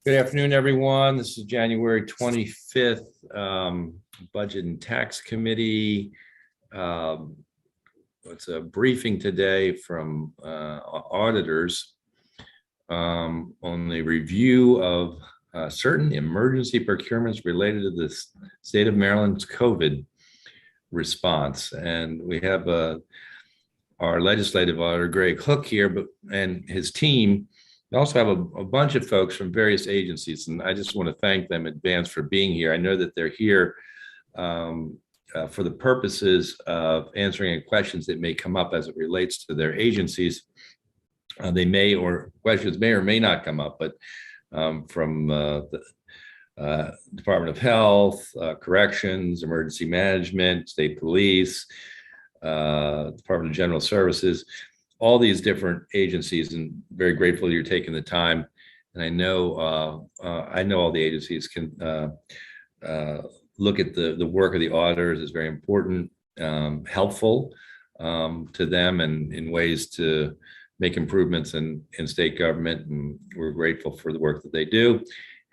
Good afternoon, everyone. This is January 25th, Budget and Tax Committee. Um, it's a briefing today from auditors on the review of certain emergency procurements related to the state of Maryland's COVID response. And we have our legislative auditor, Greg Hook, here, and his team. We also have a bunch of folks from various agencies, and I just want to thank them in advance for being here. I know that they're here for the purposes of answering any questions that may come up as it relates to their agencies. Questions may or may not come up, but from the Department of Health, Corrections, Emergency Management, State Police, Department of General Services, all these different agencies, and very grateful you're taking the time. And I know all the agencies can look at the work of the auditors is very important, helpful to them, and in ways to make improvements in state government. And we're grateful for the work that they do.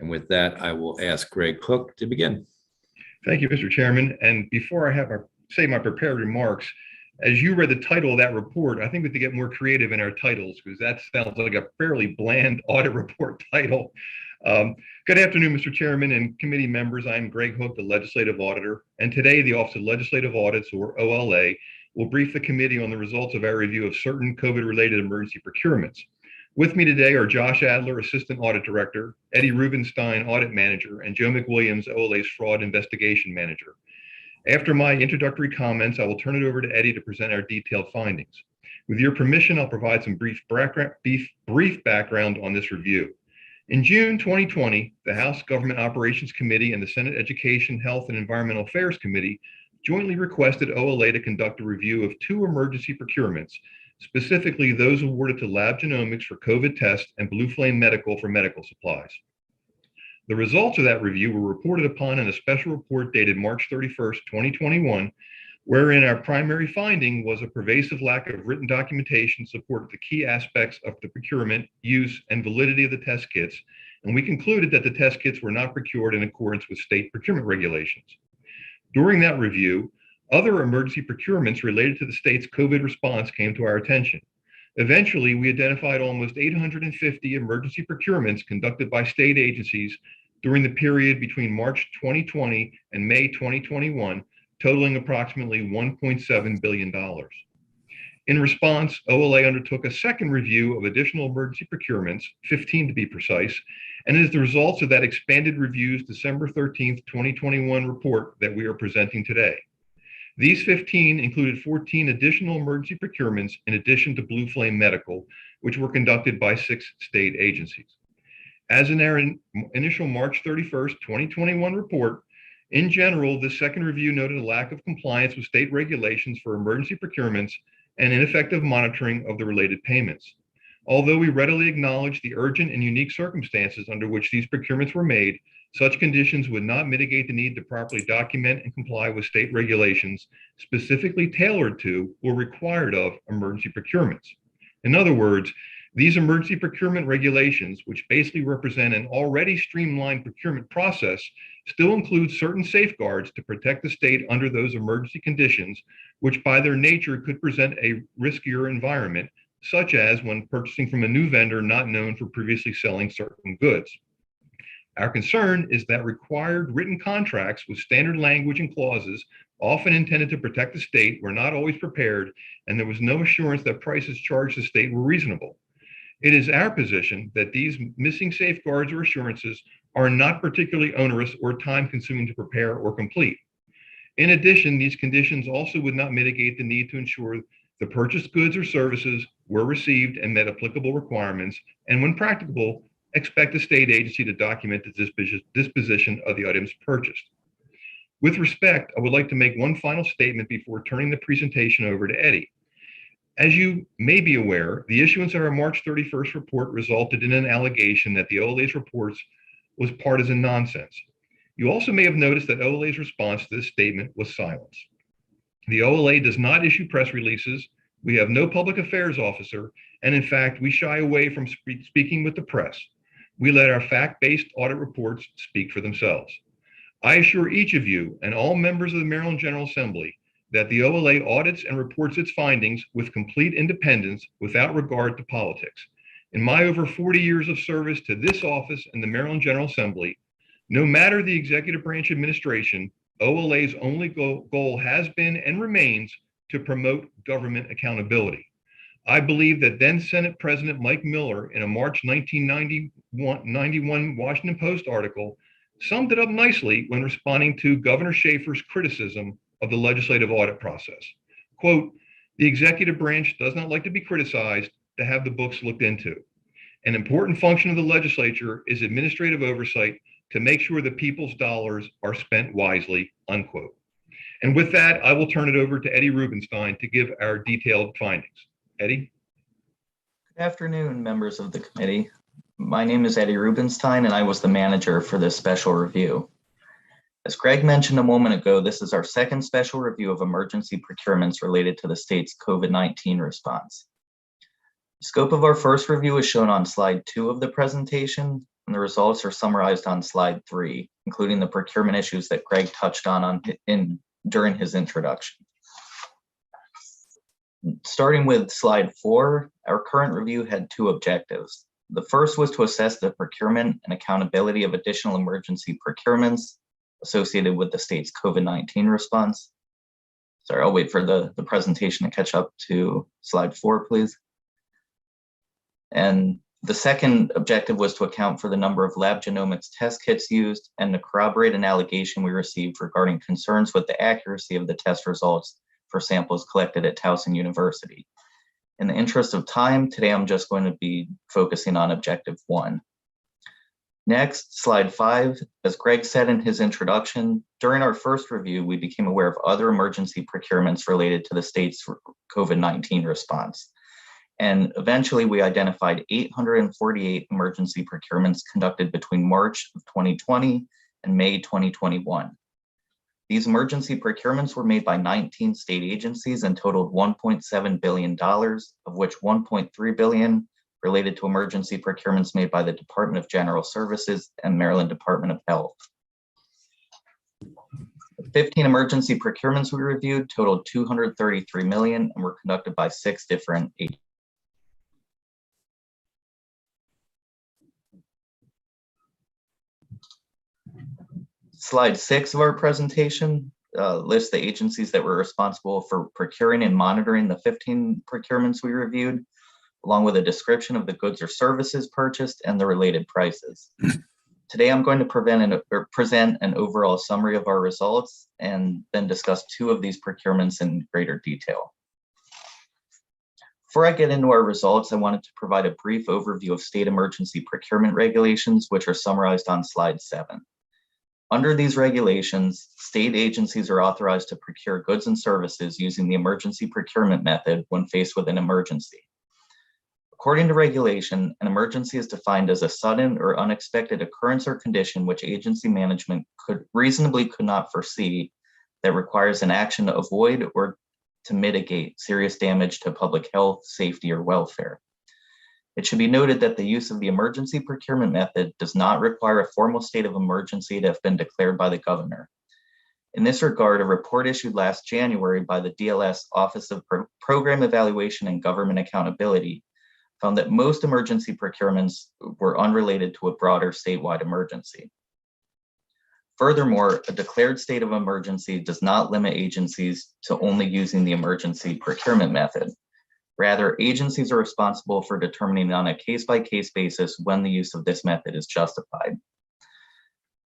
And with that, I will ask Greg Hook to begin. Thank you, Mr. Chairman. And before I say my prepared remarks, as you read the title of that report, I think we have to get more creative in our titles, because that sounds like a fairly bland audit report title. Good afternoon, Mr. Chairman and committee members. I'm Greg Hook, the Legislative Auditor, and today the Office of Legislative Audits, or OLA, will brief the committee on the results of our review of certain COVID-related emergency procurements. With me today are Josh Adler, Assistant Audit Director, Eddie Rubenstein, Audit Manager, and Joe McWilliams, OLA's Fraud Investigation Manager. After my introductory comments, I will turn it over to Eddie to present our detailed findings. With your permission, I'll provide some brief background on this review. In June 2020, the House Government Operations Committee and the Senate Education, Health, and Environmental Affairs Committee jointly requested OLA to conduct a review of two emergency procurements, specifically those awarded to Lab Genomics for COVID tests and Blue Flame Medical for medical supplies. The results of that review were reported upon in a special report dated March 31st, 2021, wherein our primary finding was a pervasive lack of written documentation supported the key aspects of the procurement, use, and validity of the test kits, and we concluded that the test kits were not procured in accordance with state procurement regulations. During that review, other emergency procurements related to the state's COVID response came to our attention. Eventually, we identified almost 850 emergency procurements conducted by state agencies during the period between March 2020 and May 2021, totaling approximately $1.7 billion. In response, OLA undertook a second review of additional emergency procurements, 15 to be precise, and it is the results of that expanded review's December 13th, 2021 report that we are presenting today. These 15 included 14 additional emergency procurements in addition to Blue Flame Medical, which were conducted by 6 state agencies. As in our initial March 31st, 2021 report, in general, this second review noted a lack of compliance with state regulations for emergency procurements and ineffective monitoring of the related payments. Although we readily acknowledge the urgent and unique circumstances under which these procurements were made, such conditions would not mitigate the need to properly document and comply with state regulations specifically tailored to or required of emergency procurements. In other words, these emergency procurement regulations, which basically represent an already streamlined procurement process, still include certain safeguards to protect the state under those emergency conditions, which by their nature could present a riskier environment, such as when purchasing from a new vendor not known for previously selling certain goods. Our concern is that required written contracts with standard language and clauses, often intended to protect the state, were not always prepared, and there was no assurance that prices charged the state were reasonable. It is our position that these missing safeguards or assurances are not particularly onerous or time-consuming to prepare or complete. In addition, these conditions also would not mitigate the need to ensure the purchased goods or services were received and met applicable requirements, and when practicable, expect the state agency to document the disposition of the items purchased. With respect, I would like to make one final statement before turning the presentation over to Eddie. As you may be aware, the issuance of our March 31st report resulted in an allegation that the OLA's reports was partisan nonsense. You also may have noticed that OLA's response to this statement was silence. The OLA does not issue press releases. We have no public affairs officer, and in fact, we shy away from speaking with the press. We let our fact-based audit reports speak for themselves. I assure each of you and all members of the Maryland General Assembly that the OLA audits and reports its findings with complete independence without regard to politics. In my over 40 years of service to this office and the Maryland General Assembly, no matter the executive branch administration, OLA's only goal has been and remains to promote government accountability. I believe that then Senate President Mike Miller, in a March 1991 Washington Post article, summed it up nicely when responding to Governor Schaefer's criticism of the legislative audit process. Quote, "The executive branch does not like to be criticized, to have the books looked into. An important function of the legislature is administrative oversight to make sure the people's dollars are spent wisely," unquote. And with that, I will turn it over to Eddie Rubenstein to give our detailed findings. Eddie? Good afternoon, members of the committee. My name is Eddie Rubenstein, and I was the manager for this special review. As Greg mentioned a moment ago, this is our second special review of emergency procurements related to the state's COVID-19 response. The scope of our first review is shown on slide 2 of the presentation, and the results are summarized on slide 3, including the procurement issues that Greg touched on during his introduction. Starting with slide 4, our current review had 2 objectives. The first was to assess the procurement and accountability of additional emergency procurements associated with the state's COVID-19 response. Sorry, I'll wait for the presentation to catch up to slide 4, please. And the second objective was to account for the number of lab genomics test kits used and to corroborate an allegation we received regarding concerns with the accuracy of the test results for samples collected at Towson University. In the interest of time, today I'm just going to be focusing on objective 1. Next, slide 5, as Greg said in his introduction, during our first review, we became aware of other emergency procurements related to the state's COVID-19 response. And eventually we identified 848 emergency procurements conducted between March of 2020 and May 2021. These emergency procurements were made by 19 state agencies and totaled $1.7 billion, of which $1.3 billion related to emergency procurements made by the Department of General Services and Maryland Department of Health. 15 emergency procurements we reviewed totaled $233 million and were conducted by 6 different agencies. Slide 6 of our presentation lists the agencies that were responsible for procuring and monitoring the 15 procurements we reviewed, along with a description of the goods or services purchased and the related prices. Today, I'm going to present an overall summary of our results and then discuss 2 of these procurements in greater detail. Before I get into our results, I wanted to provide a brief overview of state emergency procurement regulations, which are summarized on slide 7. Under these regulations, state agencies are authorized to procure goods and services using the emergency procurement method when faced with an emergency. According to regulation, an emergency is defined as a sudden or unexpected occurrence or condition which agency management could not foresee that requires an action to avoid or to mitigate serious damage to public health, safety, or welfare. It should be noted that the use of the emergency procurement method does not require a formal state of emergency to have been declared by the governor. In this regard, a report issued last January by the DLS Office of Program Evaluation and Government Accountability found that most emergency procurements were unrelated to a broader statewide emergency. Furthermore, a declared state of emergency does not limit agencies to only using the emergency procurement method. Rather, agencies are responsible for determining on a case-by-case basis when the use of this method is justified.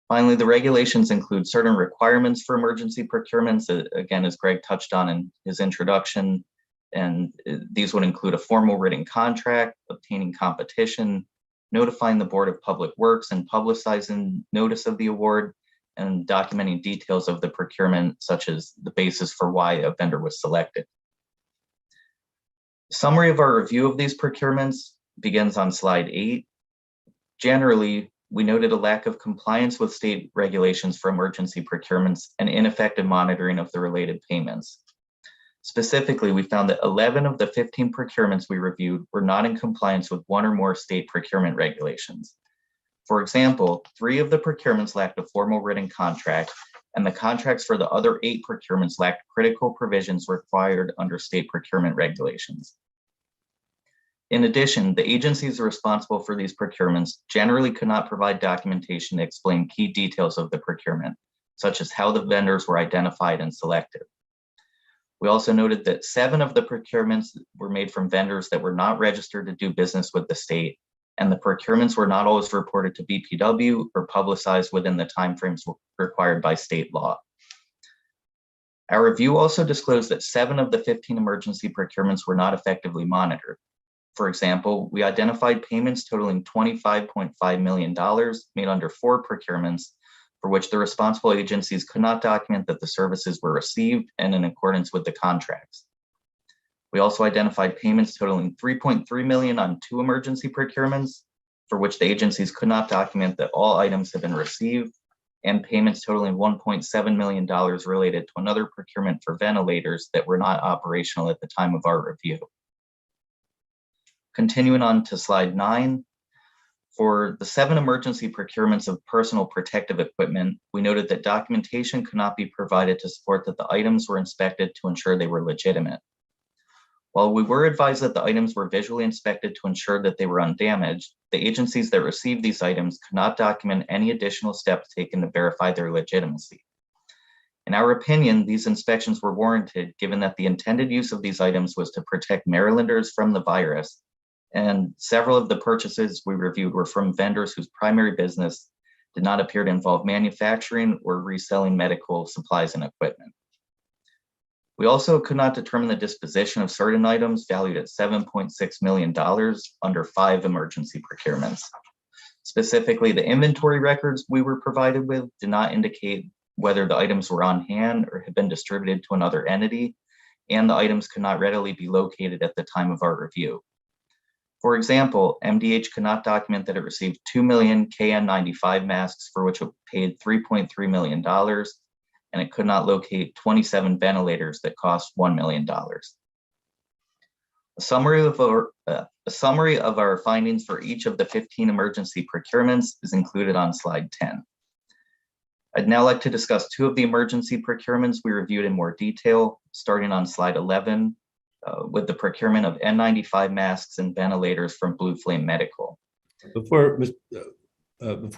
Finally, the regulations include certain requirements for emergency procurements, again, as Greg touched on in his introduction, and these would include a formal written contract, obtaining competition, notifying the Board of Public Works and publicizing notice of the award, and documenting details of the procurement, such as the basis for why a vendor was selected. Summary of our review of these procurements begins on slide 8. Generally, we noted a lack of compliance with state regulations for emergency procurements and ineffective monitoring of the related payments. Specifically, we found that 11 of the 15 procurements we reviewed were not in compliance with one or more state procurement regulations. For example, 3 of the procurements lacked a formal written contract, and the contracts for the other 8 procurements lacked critical provisions required under state procurement regulations. In addition, the agencies responsible for these procurements generally could not provide documentation to explain key details of the procurement, such as how the vendors were identified and selected. We also noted that 7 of the procurements were made from vendors that were not registered to do business with the state, and the procurements were not always reported to BPW or publicized within the timeframes required by state law. Our review also disclosed that 7 of the 15 emergency procurements were not effectively monitored. For example, we identified payments totaling $25.5 million made under 4 procurements for which the responsible agencies could not document that the services were received and in accordance with the contracts. We also identified payments totaling $3.3 million on 2 emergency procurements for which the agencies could not document that all items have been received, and payments totaling $1.7 million related to another procurement for ventilators that were not operational at the time of our review. Continuing on to slide 9, for the 7 emergency procurements of personal protective equipment, we noted that documentation could not be provided to support that the items were inspected to ensure they were legitimate. While we were advised that the items were visually inspected to ensure that they were undamaged, the agencies that received these items could not document any additional steps taken to verify their legitimacy. In our opinion, these inspections were warranted given that the intended use of these items was to protect Marylanders from the virus, and several of the purchases we reviewed were from vendors whose primary business did not appear to involve manufacturing or reselling medical supplies and equipment. We also could not determine the disposition of certain items valued at $7.6 million under 5 emergency procurements. Specifically, the inventory records we were provided with did not indicate whether the items were on hand or had been distributed to another entity, and the items could not readily be located at the time of our review. For example, MDH could not document that it received 2 million KN95 masks for which it paid $3.3 million, and it could not locate 27 ventilators that cost $1 million. A summary of our findings for each of the 15 emergency procurements is included on slide 10. I'd now like to discuss 2 of the emergency procurements we reviewed in more detail, starting on slide 11, with the procurement of N95 masks and ventilators from Blue Flame Medical. Before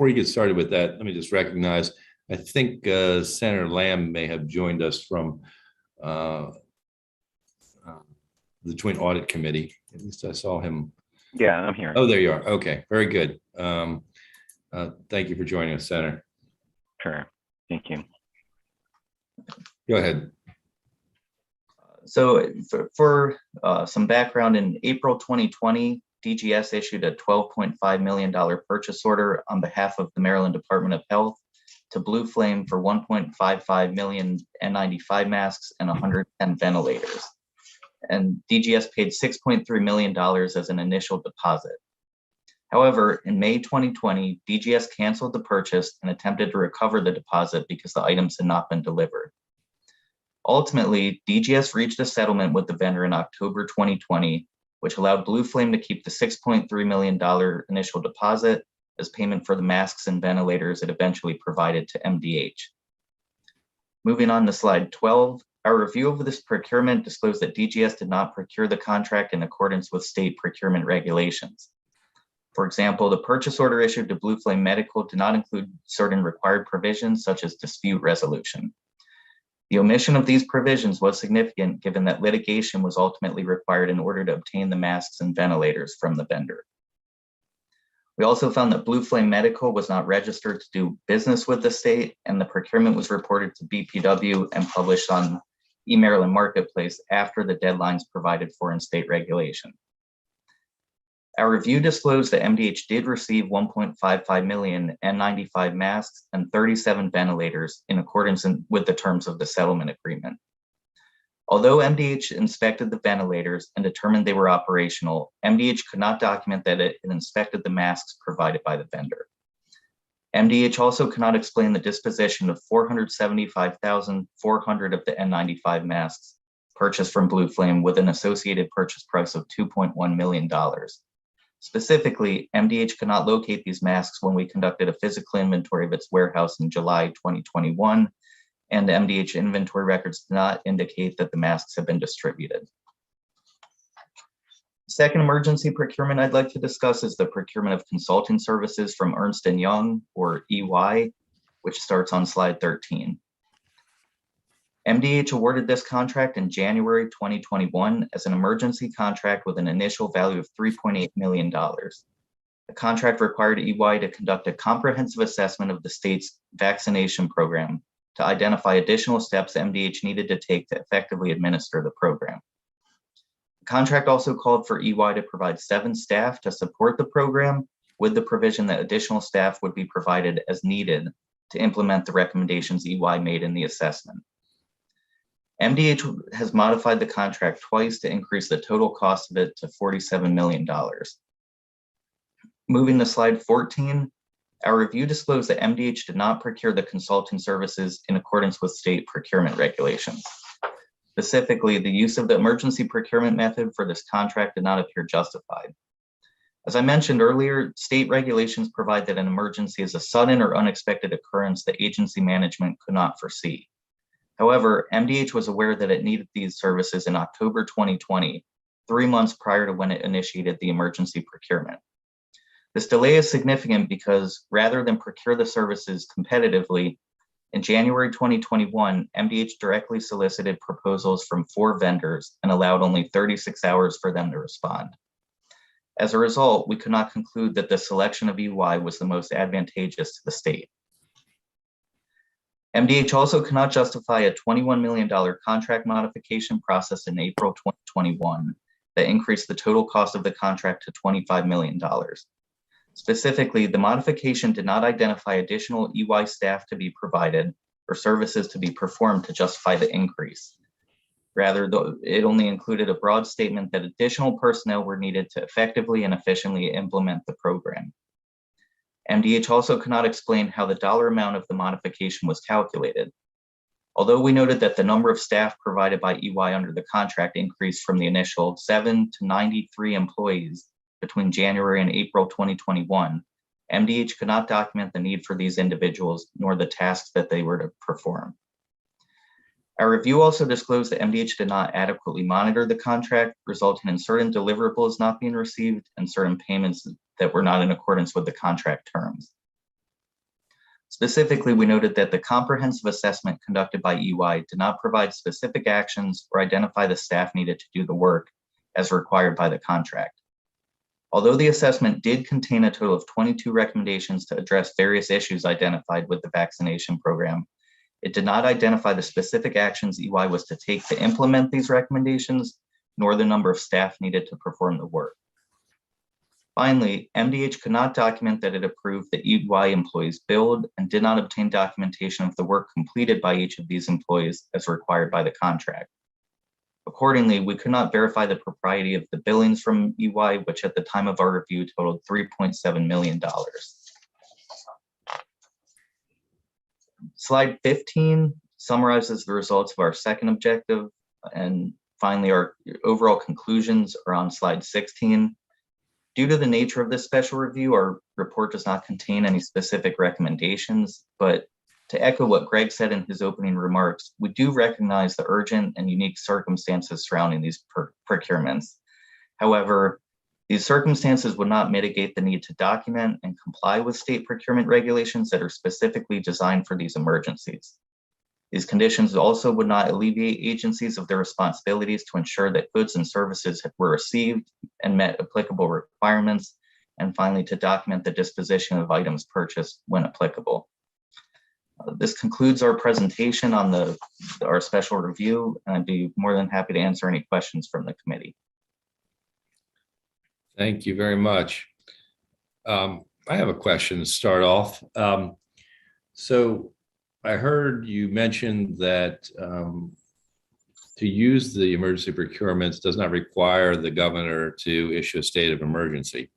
you get started with that, let me just recognize, I think Senator Lamb may have joined us from the Joint Audit Committee. At least I saw him. Yeah, I'm here. Oh, there you are. Okay, very good. Thank you for joining us, Senator. Sure. Thank you. Go ahead. So for some background, in April 2020, DGS issued a $12.5 million purchase order on behalf of the Maryland Department of Health to Blue Flame for 1.55 million N95 masks and 110 ventilators. And DGS paid $6.3 million as an initial deposit. However, in May 2020, DGS canceled the purchase and attempted to recover the deposit because the items had not been delivered. Ultimately, DGS reached a settlement with the vendor in October 2020, which allowed Blue Flame to keep the $6.3 million initial deposit as payment for the masks and ventilators it eventually provided to MDH. Moving on to slide 12, our review of this procurement disclosed that DGS did not procure the contract in accordance with state procurement regulations. For example, the purchase order issued to Blue Flame Medical did not include certain required provisions such as dispute resolution. The omission of these provisions was significant given that litigation was ultimately required in order to obtain the masks and ventilators from the vendor. We also found that Blue Flame Medical was not registered to do business with the state, and the procurement was reported to BPW and published on eMaryland Marketplace after the deadlines provided for in state regulation. Our review disclosed that MDH did receive 1.55 million N95 masks and 37 ventilators in accordance with the terms of the settlement agreement. Although MDH inspected the ventilators and determined they were operational, MDH could not document that it inspected the masks provided by the vendor. MDH also cannot explain the disposition of 475,400 of the N95 masks purchased from Blue Flame with an associated purchase price of $2.1 million. Specifically, MDH could not locate these masks when we conducted a physical inventory of its warehouse in July 2021, and the MDH inventory records do not indicate that the masks have been distributed. Second emergency procurement I'd like to discuss is the procurement of consulting services from Ernst & Young, or EY, which starts on slide 13. MDH awarded this contract in January 2021 as an emergency contract with an initial value of $3.8 million. The contract required EY to conduct a comprehensive assessment of the state's vaccination program to identify additional steps MDH needed to take to effectively administer the program. The contract also called for EY to provide 7 staff to support the program, with the provision that additional staff would be provided as needed to implement the recommendations EY made in the assessment. MDH has modified the contract twice to increase the total cost of it to $47 million. Moving to slide 14, our review disclosed that MDH did not procure the consulting services in accordance with state procurement regulations. Specifically, the use of the emergency procurement method for this contract did not appear justified. As I mentioned earlier, state regulations provide that an emergency is a sudden or unexpected occurrence that agency management could not foresee. However, MDH was aware that it needed these services in October 2020, 3 months prior to when it initiated the emergency procurement. This delay is significant because rather than procure the services competitively, in January 2021, MDH directly solicited proposals from 4 vendors and allowed only 36 hours for them to respond. As a result, we could not conclude that the selection of EY was the most advantageous to the state. MDH also cannot justify a $21 million contract modification process in April 2021 that increased the total cost of the contract to $25 million. Specifically, the modification did not identify additional EY staff to be provided or services to be performed to justify the increase. Rather, it only included a broad statement that additional personnel were needed to effectively and efficiently implement the program. MDH also could not explain how the dollar amount of the modification was calculated. Although we noted that the number of staff provided by EY under the contract increased from the initial 7 to 93 employees between January and April 2021, MDH could not document the need for these individuals nor the tasks that they were to perform. Our review also disclosed that MDH did not adequately monitor the contract, resulting in certain deliverables not being received and certain payments that were not in accordance with the contract terms. Specifically, we noted that the comprehensive assessment conducted by EY did not provide specific actions or identify the staff needed to do the work as required by the contract. Although the assessment did contain a total of 22 recommendations to address various issues identified with the vaccination program, it did not identify the specific actions EY was to take to implement these recommendations, nor the number of staff needed to perform the work. Finally, MDH could not document that it approved that EY employees billed and did not obtain documentation of the work completed by each of these employees as required by the contract. Accordingly, we could not verify the propriety of the billings from EY, which at the time of our review totaled $3.7 million. Slide 15 summarizes the results of our second objective, and finally, our overall conclusions are on slide 16. Due to the nature of this special review, our report does not contain any specific recommendations, but to echo what Greg said in his opening remarks, we do recognize the urgent and unique circumstances surrounding these procurements. However, these circumstances would not mitigate the need to document and comply with state procurement regulations that are specifically designed for these emergencies. These conditions also would not alleviate agencies of their responsibilities to ensure that goods and services were received and met applicable requirements, and finally, to document the disposition of items purchased when applicable. This concludes our presentation on our special review, and I'd be more than happy to answer any questions from the committee. Thank you very much. I have a question to start off. So I heard you mention that to use the emergency procurements does not require the governor to issue a state of emergency.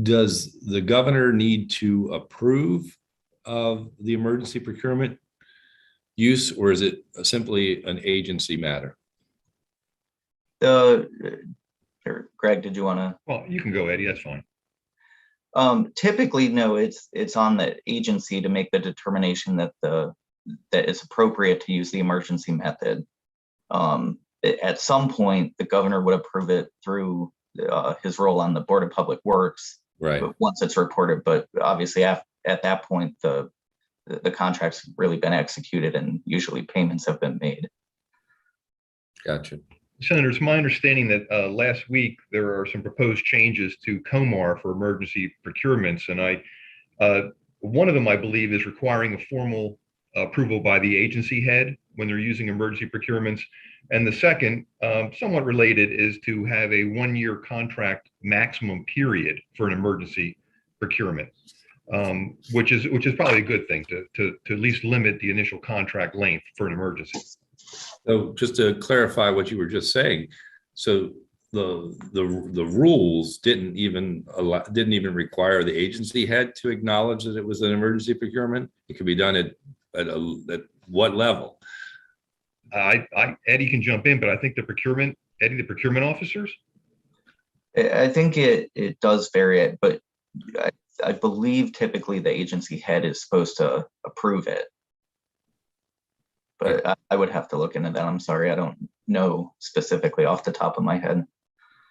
Does the governor need to approve of the emergency procurement use, or is it simply an agency matter? Or Greg, did you want to? Well, you can go, Eddie, that's fine. Typically, no, it's on the agency to make the determination that it's appropriate to use the emergency method. At some point, the governor would approve it through his role on the Board of Public Works. Right. But once it's reported, but obviously at that point, the contract's really been executed and usually payments have been made. Gotcha. Senator, it's my understanding that last week there are some proposed changes to COMAR for emergency procurements, and one of them, I believe, is requiring a formal approval by the agency head when they're using emergency procurements. And the second, somewhat related, is to have a 1-year contract maximum period for an emergency procurement, which is probably a good thing to at least limit the initial contract length for an emergency. So just to clarify what you were just saying, so the rules didn't even require the agency head to acknowledge that it was an emergency procurement. It could be done at what level? Eddie can jump in, but I think the procurement officers. I think it does vary, but I believe typically the agency head is supposed to approve it. But I would have to look into that. I'm sorry, I don't know specifically off the top of my head.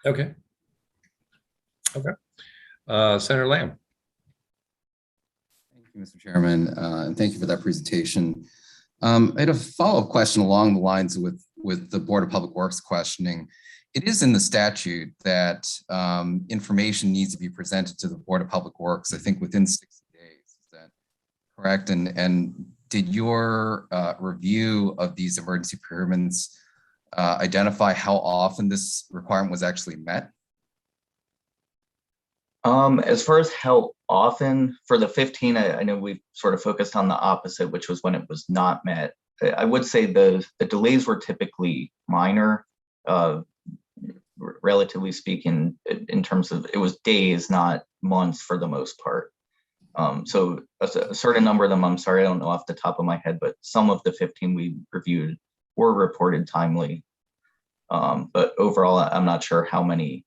Okay. Senator Lamb. Thank you, Mr. Chairman, and thank you for that presentation. I had a follow-up question along the lines with the Board of Public Works questioning. It is in the statute that information needs to be presented to the Board of Public Works, I think within 60 days. Is that correct? And did your review of these emergency procurements identify how often this requirement was actually met? As far as how often, for the 15, I know we've sort of focused on the opposite, which was when it was not met. I would say the delays were typically minor, relatively speaking, in terms of it was days, not months for the most part. So a certain number of them, I'm sorry, I don't know off the top of my head, but some of the 15 we reviewed were reported timely. But overall, I'm not sure how many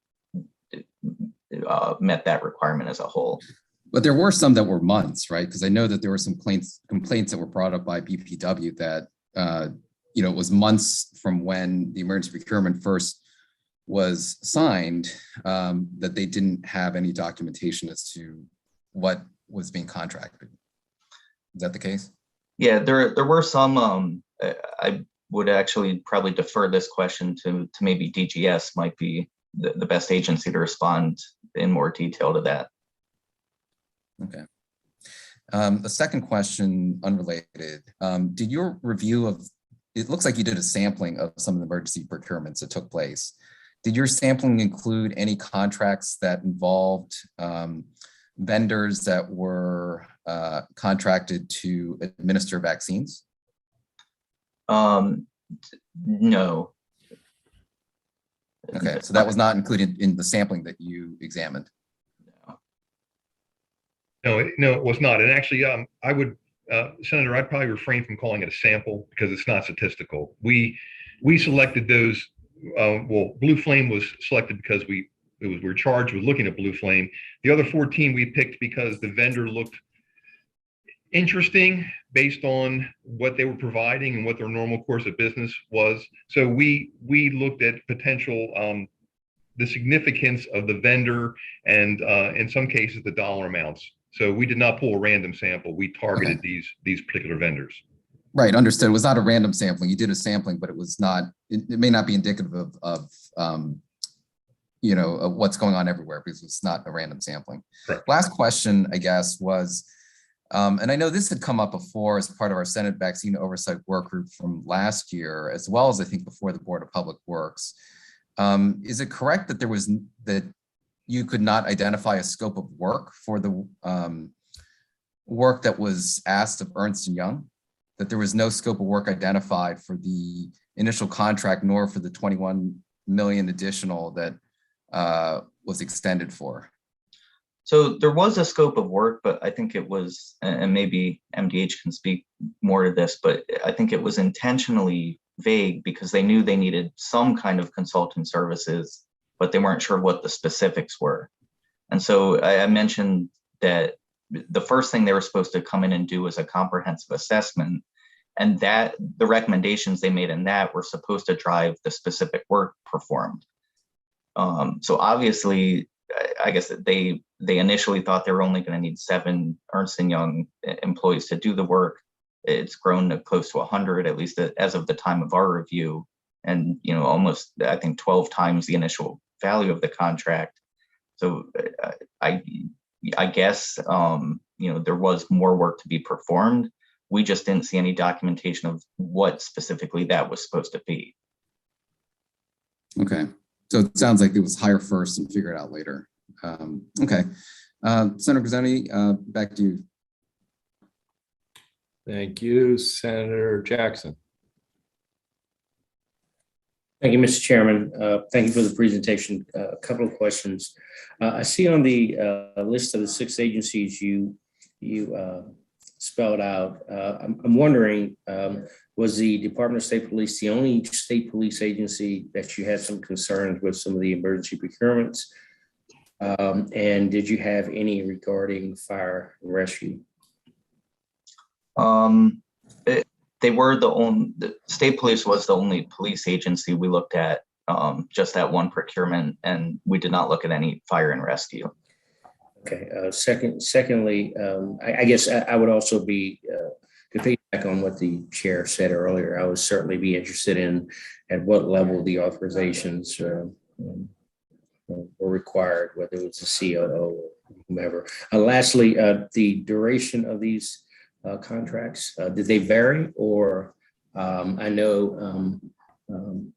met that requirement as a whole. But there were some that were months, right? Because I know that there were some complaints that were brought up by BPW that it was months from when the emergency procurement first was signed, that they didn't have any documentation as to what was being contracted. Is that the case? Yeah, there were some. I would actually probably defer this question to maybe DGS might be the best agency to respond in more detail to that. Okay. The second question, unrelated. Did your review of, it looks like you did a sampling of some of the emergency procurements that took place. Did your sampling include any contracts that involved vendors that were contracted to administer vaccines? No. Okay, so that was not included in the sampling that you examined? No, it was not. And actually, I would, Senator, I'd probably refrain from calling it a sample because it's not statistical. We selected those. Blue Flame was selected because we were charged with looking at Blue Flame. The other 14 we picked because the vendor looked interesting based on what they were providing and what their normal course of business was. So we looked at potential, the significance of the vendor and in some cases the dollar amounts. So we did not pull a random sample. We targeted these particular vendors. Right, understood. It was not a random sampling. You did a sampling, but it was not. It may not be indicative of what's going on everywhere because it's not a random sampling. Correct. Last question, I guess, was, and I know this had come up before as part of our Senate Vaccine Oversight Work Group from last year, as well as I think before the Board of Public Works. Is it correct that that you could not identify a scope of work for the work that was asked of Ernst & Young? That there was no scope of work identified for the initial contract, nor for the 21 million additional that was extended for? So there was a scope of work, but I think it was, and maybe MDH can speak more to this, but I think it was intentionally vague because they knew they needed some kind of consulting services but they weren't sure what the specifics were. And so I mentioned that the first thing they were supposed to come in and do was a comprehensive assessment, and that the recommendations they made in that were supposed to drive the specific work performed. So obviously, I guess they initially thought they were only going to need 7 Ernst & Young employees to do the work. It's grown to close to 100, at least as of the time of our review, and almost, I think, 12 times the initial value of the contract. So I guess there was more work to be performed. We just didn't see any documentation of what specifically that was supposed to be. Okay, so it sounds like it was hire first and figure it out later. Okay, Senator Grisoni, back to you. Thank you, Senator Jackson. Thank you, Mr. Chairman. Thank you for the presentation. A couple of questions. I see on the list of the 6 agencies you spelled out. I'm wondering, was the Department of State Police the only state police agency that you had some concerns with some of the emergency procurements? And did you have any regarding fire and rescue? The state police was the only police agency we looked at, just that one procurement, and we did not look at any fire and rescue. Okay. Secondly, I guess I would also be to piggyback on what the chair said earlier. I would certainly be interested in at what level the authorizations were required, whether it was the COO or whomever. Lastly, the duration of these contracts, did they vary? Or I know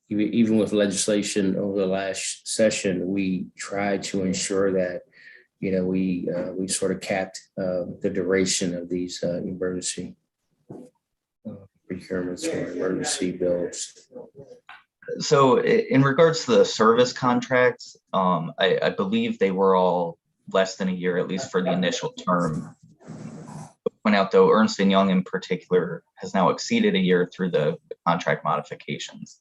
even with legislation over the last session, we tried to ensure that we sort of capped the duration of these emergency procurements or emergency bills. So in regards to the service contracts, I believe they were all less than a year, at least for the initial term. Point out though, Ernst & Young in particular has now exceeded a year through the contract modifications.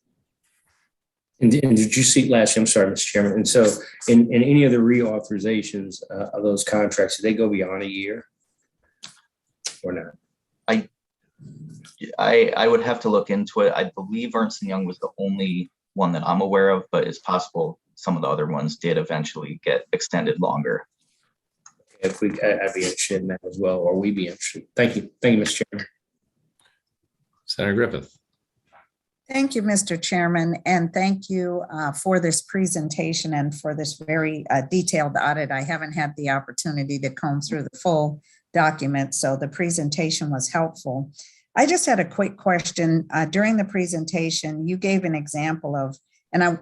And did you see last year, I'm sorry, Mr. Chairman, and so in any of the reauthorizations of those contracts, did they go beyond a year or not? I would have to look into it. I believe Ernst & Young was the only one that I'm aware of, but it's possible some of the other ones did eventually get extended longer. If I'd be interested in that as well, or we'd be interested. Thank you, Mr. Chairman. Senator Griffith. Thank you, Mr. Chairman, and thank you for this presentation and for this very detailed audit. I haven't had the opportunity to comb through the full document, so the presentation was helpful. I just had a quick question. During the presentation, you gave an example of, and I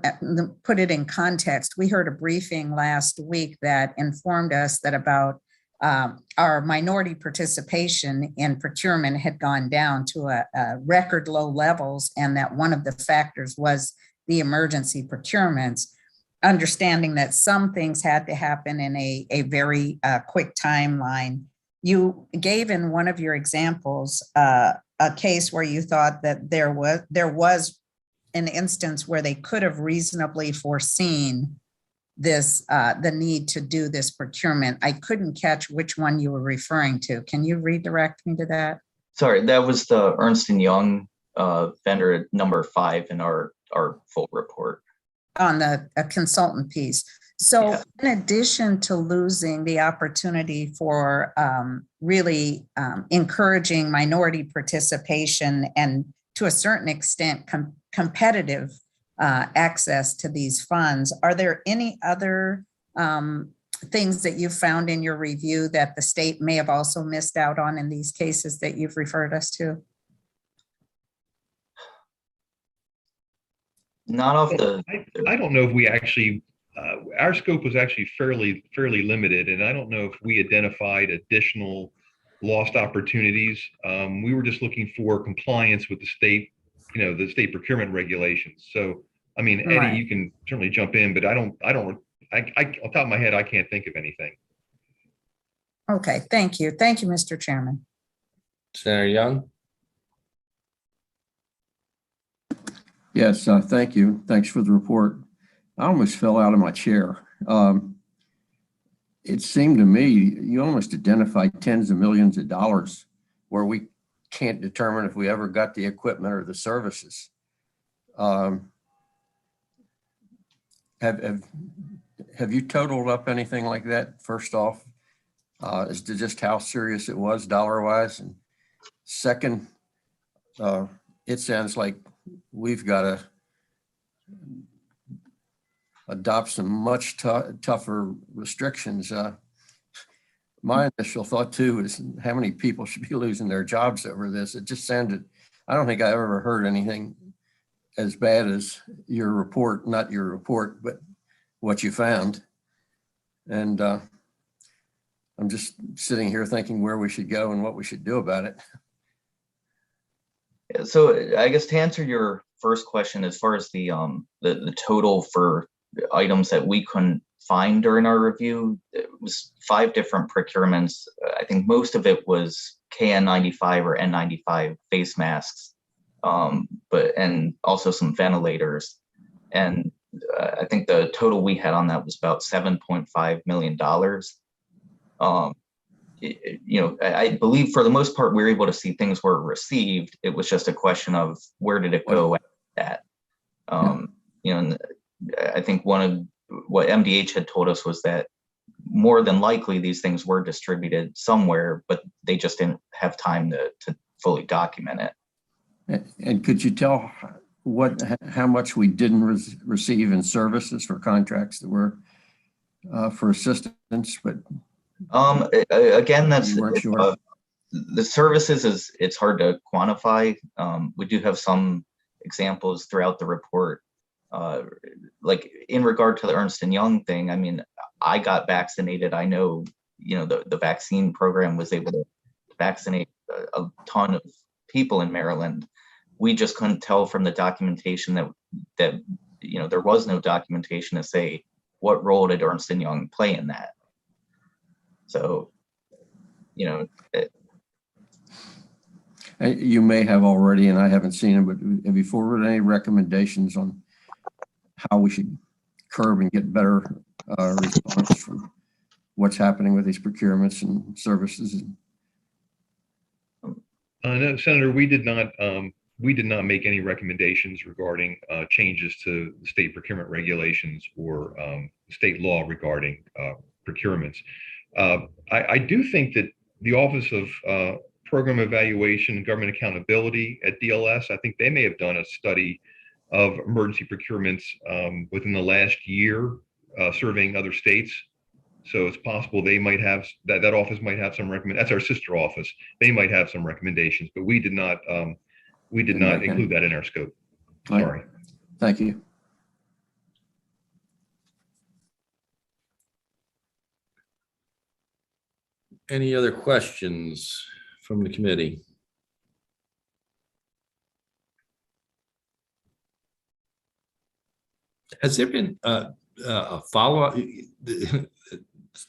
put it in context, we heard a briefing last week that informed us that about our minority participation in procurement had gone down to a record low levels, and that one of the factors was the emergency procurements, understanding that some things had to happen in a very quick timeline. You gave in one of your examples a case where you thought that there was an instance where they could have reasonably foreseen this, the need to do this procurement. I couldn't catch which one you were referring to. Can you redirect me to that? Sorry, that was the Ernst & Young vendor number 5 in our full report. On the consultant piece. So yeah. In addition to losing the opportunity for really encouraging minority participation and to a certain extent competitive access to these funds, are there any other things that you found in your review that the state may have also missed out on in these cases that you've referred us to? Not off the. I don't know if we actually, our scope was actually fairly limited, and I don't know if we identified additional lost opportunities. We were just looking for compliance with the state, the state procurement regulations. So, I mean, Eddie, right. You can certainly jump in, but on top of my head, I can't think of anything. Okay, thank you. Thank you, Mr. Chairman. Senator Young. Yes, thank you. Thanks for the report. I almost fell out of my chair. It seemed to me you almost identified tens of millions of dollars where we can't determine if we ever got the equipment or the services. Have you totaled up anything like that, first off, as to just how serious it was dollar-wise? And second, it sounds like we've got to adopt some much tougher restrictions. My initial thought too is how many people should be losing their jobs over this. It just sounded, I don't think I ever heard anything as bad as your report, not your report, but what you found. And I'm just sitting here thinking where we should go and what we should do about it. So I guess to answer your first question, as far as the total for items that we couldn't find during our review, it was 5 different procurements. I think most of it was KN95 or N95 face masks, and also some ventilators. And I think the total we had on that was about $7.5 million. I believe for the most part, we were able to see things were received. It was just a question of where did it go at. And I think one of what MDH had told us was that more than likely these things were distributed somewhere, but they just didn't have time to fully document it. And could you tell how much we didn't receive in services for contracts that were for assistance, but again, that's you weren't sure? The services it's hard to quantify. We do have some examples throughout the report. Like in regard to the Ernst & Young thing, I mean, I got vaccinated. I know, the vaccine program was able to vaccinate a ton of people in Maryland. We just couldn't tell from the documentation that there was no documentation to say what role did Ernst & Young play in that. So, You may have already, and I haven't seen it, but have you forwarded any recommendations on how we should curb and get better response from what's happening with these procurements and services? No, Senator, we did not make any recommendations regarding changes to the state procurement regulations or state law regarding procurements. I do think that the Office of Program Evaluation and Government Accountability at DLS, I think they may have done a study of emergency procurements within the last year, surveying other states. So it's possible they might have that office might have some that's our sister office. They might have some recommendations, but we did not include that in our scope. Sorry. Thank you. Any other questions from the committee? Has there been a follow-up?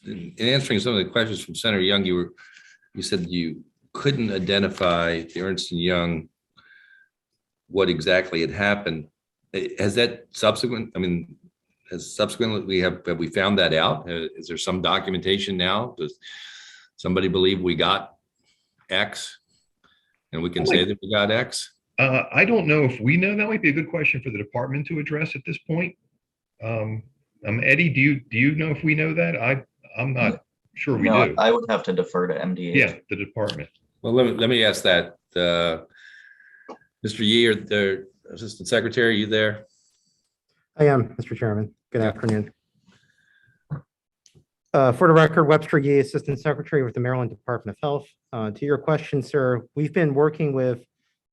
In answering some of the questions from Senator Young, you said you couldn't identify the Ernst & Young, what exactly had happened. Has that subsequently have we found that out? Is there some documentation now? Does somebody believe we got X and we can say that we got X? I don't know if we know. That might be a good question for the department to address at this point. Eddie, do you know if we know that? I'm not sure we do. I would have to defer to MDH. Yeah, the department. Well, let me ask that. Mr. Yee, or the Assistant Secretary, are you there? I am, Mr. Chairman. Good afternoon. For the record, Webster Yee, Assistant Secretary with the Maryland Department of Health. To your question, sir, we've been working with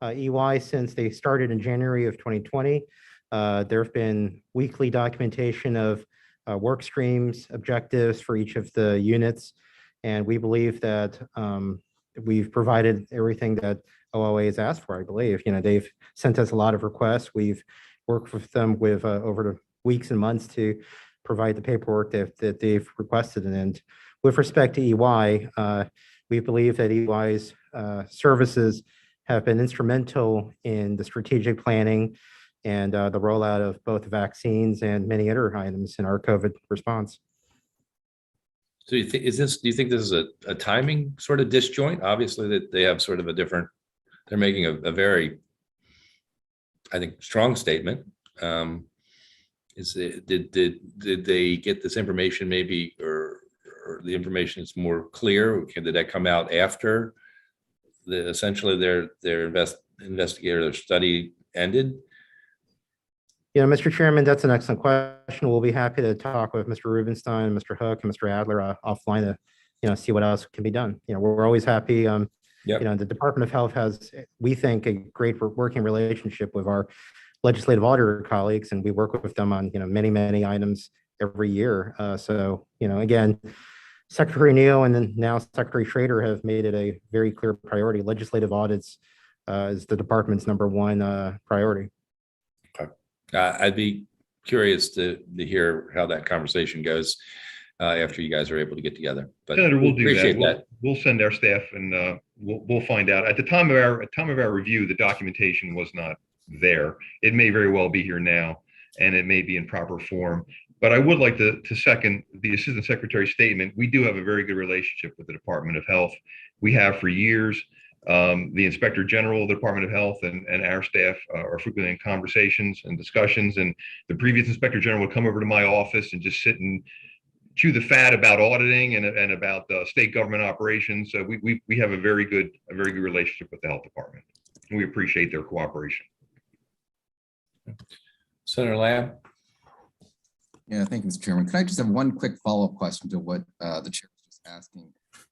EY since they started in January of 2020. There have been weekly documentation of work streams, objectives for each of the units, and we believe that we've provided everything that OOA has asked for. I believe, they've sent us a lot of requests. We've worked with them over the weeks and months to provide the paperwork that they've requested. And with respect to EY, we believe that EY's services have been instrumental in the strategic planning, and the rollout of both vaccines and many other items in our COVID response. So do you think this is a timing sort of disjoint? Obviously that they have sort of a different, they're making a very, I think, strong statement. Did they get this information maybe, or the information is more clear? Did that come out after essentially their investigator, their study ended? Mr. Chairman, that's an excellent question. We'll be happy to talk with Mr. Rubenstein, Mr. Hook, and Mr. Adler offline to, see what else can be done. We're always happy. The Department of Health has, we think, a great working relationship with our legislative auditor colleagues, and we work with them on, many items every year. Again, Secretary Neal and then now Secretary Schrader have made it a very clear priority. Legislative audits is the department's #1 priority. Okay. I'd be curious to hear how that conversation goes after you guys are able to get together. But Senator, we'll do appreciate that. We'll send our staff, and we'll find out. At the time of our review, the documentation was not there. It may very well be here now, and it may be in proper form. But I would like to second the Assistant Secretary's statement. We do have a very good relationship with the Department of Health. We have for years. The Inspector General of the Department of Health and our staff are frequently in conversations and discussions. And the previous Inspector General would come over to my office and just sit and chew the fat about auditing and about state government operations. So we have a very good relationship with the Health Department, and we appreciate their cooperation. Senator Lamb. Yeah, thank you, Mr. Chairman. Can I just have one quick follow-up question to what the chair was just asking?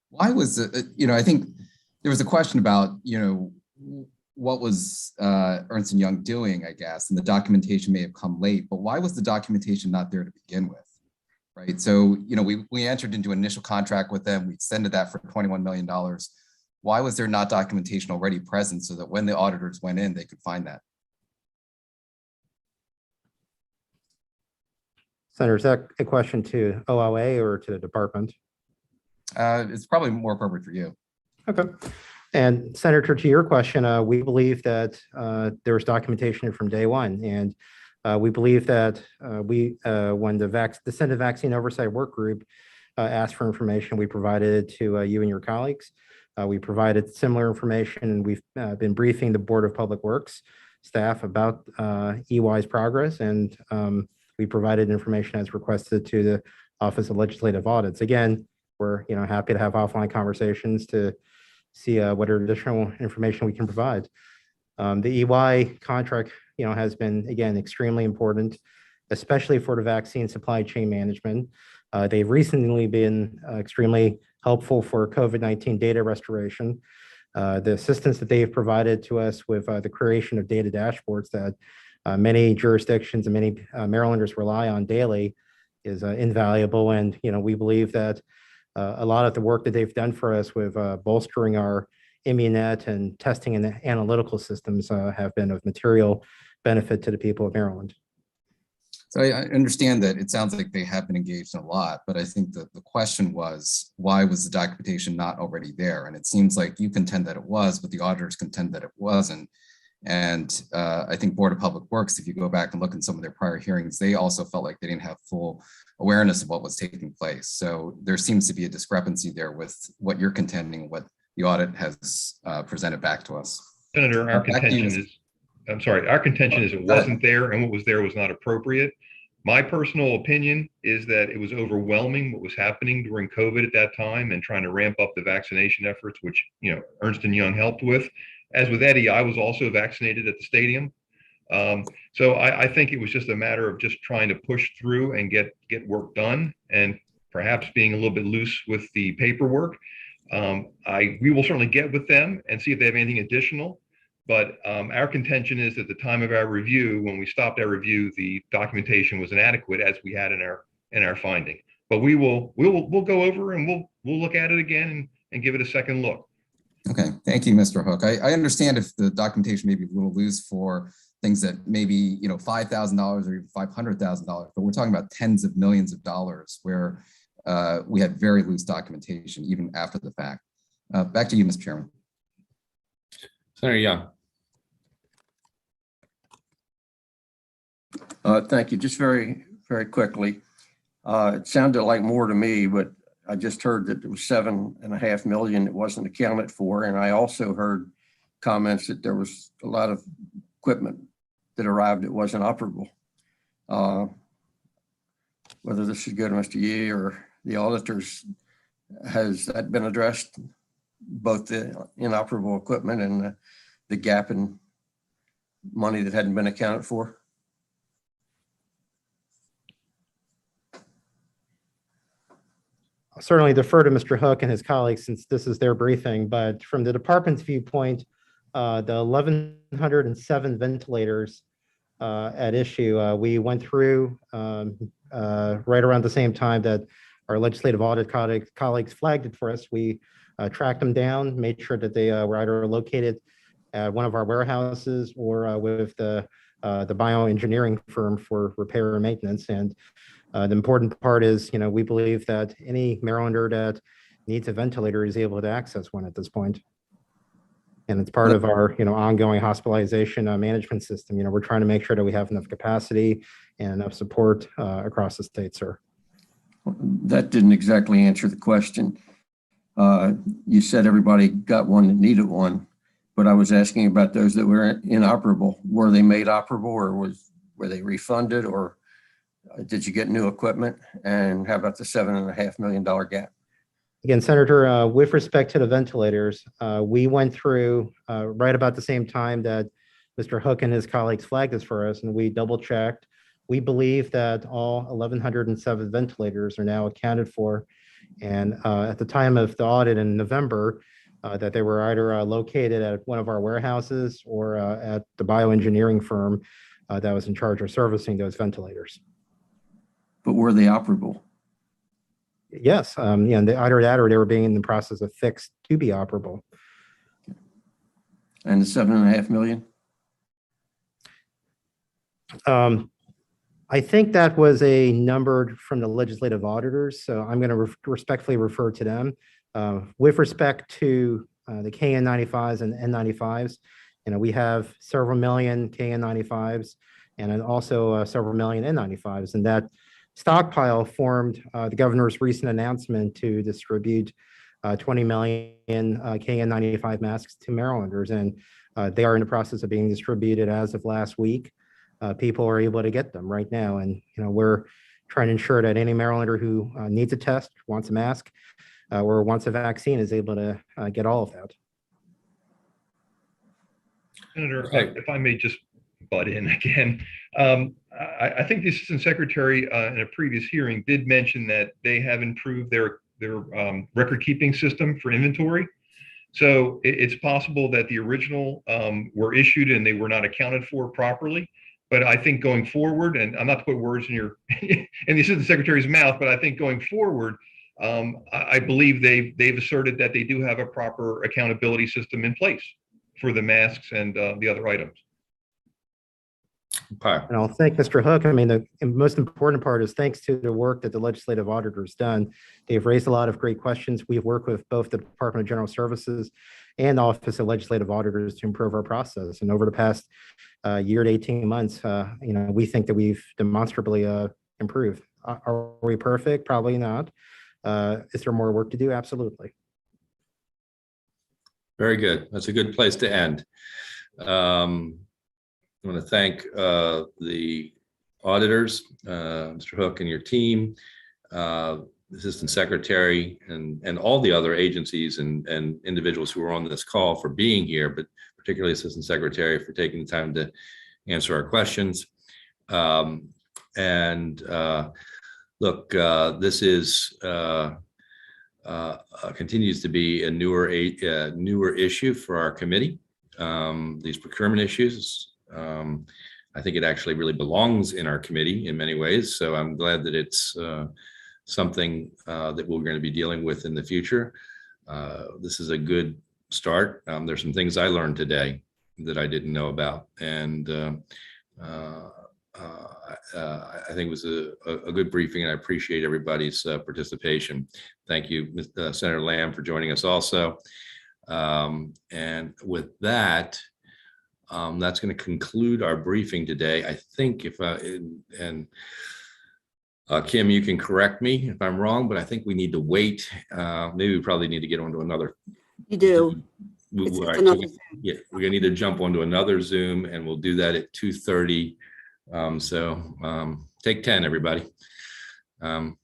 Why was I think there was a question about, what was Ernst & Young doing, I guess, and the documentation may have come late, but why was the documentation not there to begin with, right? So, we entered into an initial contract with them. We extended that for $21 million. Why was there not documentation already present so that when the auditors went in, they could find that? Senator, is that a question to OLA or to the department? It's probably more appropriate for you. Okay. And Senator, to your question, we believe that there was documentation from day one. And we believe that when the Senate Vaccine Oversight Work Group asked for information, we provided it to you and your colleagues. We provided similar information, and we've been briefing the Board of Public Works staff about EY's progress, and we provided information as requested to the Office of Legislative Audits. Again, we're happy to have offline conversations to see what additional information we can provide. The EY contract, has been, again, extremely important, especially for the vaccine supply chain management. They've recently been extremely helpful for COVID-19 data restoration. The assistance that they've provided to us with the creation of data dashboards that many jurisdictions and many Marylanders rely on daily is invaluable. And, we believe that a lot of the work that they've done for us with bolstering our Immunet and testing and analytical systems have been of material benefit to the people of Maryland. So I understand that it sounds like they have been engaged in a lot, but I think that the question was, why was the documentation not already there? And it seems like you contend that it was, but the auditors contend that it wasn't. And I think Board of Public Works, if you go back and look in some of their prior hearings, they also felt like they didn't have full awareness of what was taking place. So there seems to be a discrepancy there with what you're contending, what the audit has presented back to us. Senator, our contention is it wasn't there, and what was there was not appropriate. My personal opinion is that it was overwhelming what was happening during COVID at that time and trying to ramp up the vaccination efforts, which Ernst & Young helped with. As with Eddie, I was also vaccinated at the stadium. So I think it was just a matter of just trying to push through and get work done, and perhaps being a little bit loose with the paperwork. We will certainly get with them and see if they have anything additional. But our contention is at the time of our review, when we stopped our review, the documentation was inadequate as we had in our finding. But we'll go over and we'll look at it again and give it a second look. Okay, thank you, Mr. Hook. I understand if the documentation may be a little loose for things that maybe $5,000 or even $500,000, but we're talking about tens of millions of dollars where we had very loose documentation even after the fact. Back to you, Mr. Chairman. Senator Young. Thank you. Just very, very quickly. It sounded like more to me, but I just heard that there was 7.5 million that wasn't accounted for. And I also heard comments that there was a lot of equipment that arrived that wasn't operable. Whether this should go to Mr. Yee or the auditors, has that been addressed? Both the inoperable equipment and the gap in money that hadn't been accounted for? I'll certainly defer to Mr. Hook and his colleagues since this is their briefing, but from the department's viewpoint, the 1,107 ventilators at issue, we went through right around the same time that our legislative audit colleagues flagged it for us. We tracked them down, made sure that they were either located at one of our warehouses or with the bioengineering firm for repair and maintenance. And the important part is, we believe that any Marylander that needs a ventilator is able to access one at this point. And it's part of our, ongoing hospitalization management system. We're trying to make sure that we have enough capacity and enough support across the state, sir. That didn't exactly answer the question. You said everybody got one that needed one, but I was asking about those that were inoperable. Were they made operable, or were they refunded, or did you get new equipment? And how about the $7.5 million gap? Again, Senator, with respect to the ventilators, we went through right about the same time that Mr. Hook and his colleagues flagged this for us, and we double checked. We believe that all 1,107 ventilators are now accounted for. And at the time of the audit in November, that they were either located at one of our warehouses or at the bioengineering firm that was in charge of servicing those ventilators. But were they operable? Yes, and either that or they were being in the process of fixed to be operable. And the 7.5 million? I think that was a number from the legislative auditors, so I'm going to respectfully refer to them. With respect to the KN95s and N95s, we have several million KN95s and then also several million N95s, and that stockpile formed the governor's recent announcement to distribute 20 million KN95 masks to Marylanders, and they are in the process of being distributed as of last week. People are able to get them right now, and we're trying to ensure that any Marylander who needs a test, wants a mask, or wants a vaccine is able to get all of that. Senator, if I may just butt in again, I think the Assistant Secretary in a previous hearing did mention that they have improved their record keeping system for inventory. So it's possible that the original were issued and they were not accounted for properly. But I think going forward, and I'm not to put words in the Assistant Secretary's mouth, but I think going forward, I believe they've asserted that they do have a proper accountability system in place for the masks and the other items. Okay. And I'll thank Mr. Hook. I mean, the most important part is thanks to the work that the legislative auditor's done. They've raised a lot of great questions. We've worked with both the Department of General Services and the Office of Legislative Auditors to improve our process. And over the past year to 18 months, we think that we've demonstrably improved. Are we perfect? Probably not. Is there more work to do? Absolutely. Very good. That's a good place to end. I want to thank the auditors, Mr. Hook and your team, Assistant Secretary, and all the other agencies and individuals who are on this call for being here, but particularly Assistant Secretary for taking the time to answer our questions. Look, this is continues to be a newer issue for our committee. These procurement issues. I think it actually really belongs in our committee in many ways. So I'm glad that it's something that we're going to be dealing with in the future. This is a good start. There's some things I learned today that I didn't know about. And I think it was a good briefing, and I appreciate everybody's participation. Thank you, Senator Lamb, for joining us also. And with that, That's going to conclude our briefing today. I think Kim, you can correct me if I'm wrong, but I think we need to wait. Maybe we probably need to get onto another. You do. It's All right, another yeah, we're gonna need to jump onto another Zoom, and we'll do that at 2:30. Take 10, everybody. Thank you.